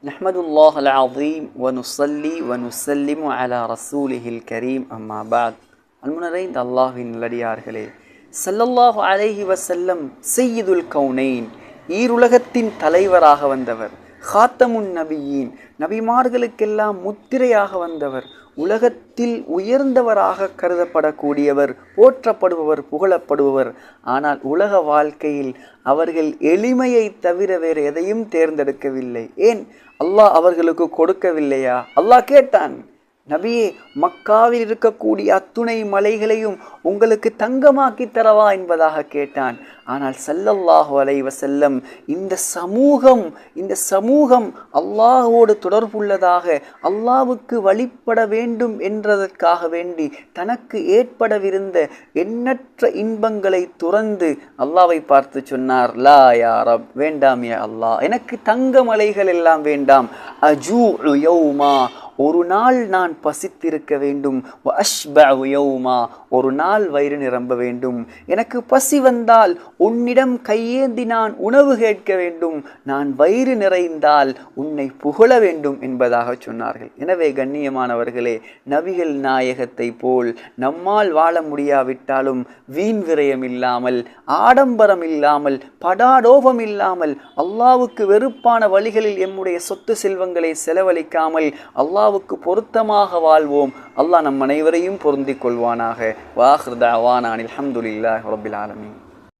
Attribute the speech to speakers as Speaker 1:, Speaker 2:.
Speaker 1: நஹ்மதுல்லாஹ் அல்-அஸீம் வ நுஸல்லி வ நுஸல்லிமு அலா ரசூலிஹில் கரீம் அம்மா பஅத். அன்புநிறைந்த அல்லாஹ்வின் நல்லடியார்களே, ஸல்லல்லாஹு அலைஹி வஸல்லம் சய்யிதுல் கௌனைன், ஈருலகத்தின் தலைவராக வந்தவர், ஹாத்தமுன் நபியீன், நபிமார்களுக்கெல்லாம் முத்திரையாக வந்தவர், உலகத்தில் உயர்ந்தவராக கருதப்படக்கூடியவர், போற்றப்படுபவர், புகழப்படுபவர். ஆனால் உலக வாழ்க்கையில் அவர்கள் எளிமையை தவிர வேறு எதையும் தேர்ந்தெடுக்கவில்லை. ஏன்? அல்லாஹ் அவர்களுக்கு கொடுக்கவில்லையா? அல்லாஹ் கேட்டான், நபியே, மக்காவில் இருக்கக்கூடிய அத்துணை மலைகளையும் உங்களுக்கு தங்கமாக்கி தரவா என்பதாக கேட்டான். ஆனால் ஸல்லல்லாஹு அலைஹி வஸல்லம் இந்த சமூகம் அல்லாஹ்வோடு தொடர்புள்ளதாக, அல்லாஹ்வுக்கு வழிபட வேண்டும் என்றதற்காக வேண்டி தனக்கு ஏற்படவிருந்த எண்ணற்ற இன்பங்களை துறந்து அல்லாஹ்வை பார்த்து சொன்னார், லா யா ரப், வேண்டாம் யா அல்லாஹ், எனக்கு தங்க மலைகள் எல்லாம் வேண்டாம். அஜூஉ யௌமா, ஒரு நாள் நான் பசித்திருக்க வேண்டும். அஷ்பஉ யௌமா, ஒரு நாள் வயிறு நிரம்ப வேண்டும். எனக்கு பசி வந்தால் உன்னிடம் கையேந்தி நான் உணவு கேட்க வேண்டும். நான் வயிறு நிறைந்தால் உன்னை புகழ வேண்டும் என்பதாக சொன்னார்கள். எனவே கண்ணியமானவர்களே, நபிகள் நாயகத்தை போல் நம்மால் வாழ முடியாவிட்டாலும் வீண் விரயம் இல்லாமல், ஆடம்பரம் இல்லாமல், படாடோபம் இல்லாமல், அல்லாஹ்வுக்கு வெறுப்பான வழிகளில் எம்முடைய சொத்து செல்வங்களை செலவழிக்காமல் அல்லாஹ்வுக்கு பொருத்தமாக வாழ்வோம். அல்லாஹ் நம் அனைவரையும் பொருந்திக் கொள்வானாக. வாஹிர் தஅவானா அனில் ஹம்துலில்லாஹி ரப்பில் ஆலமீன்.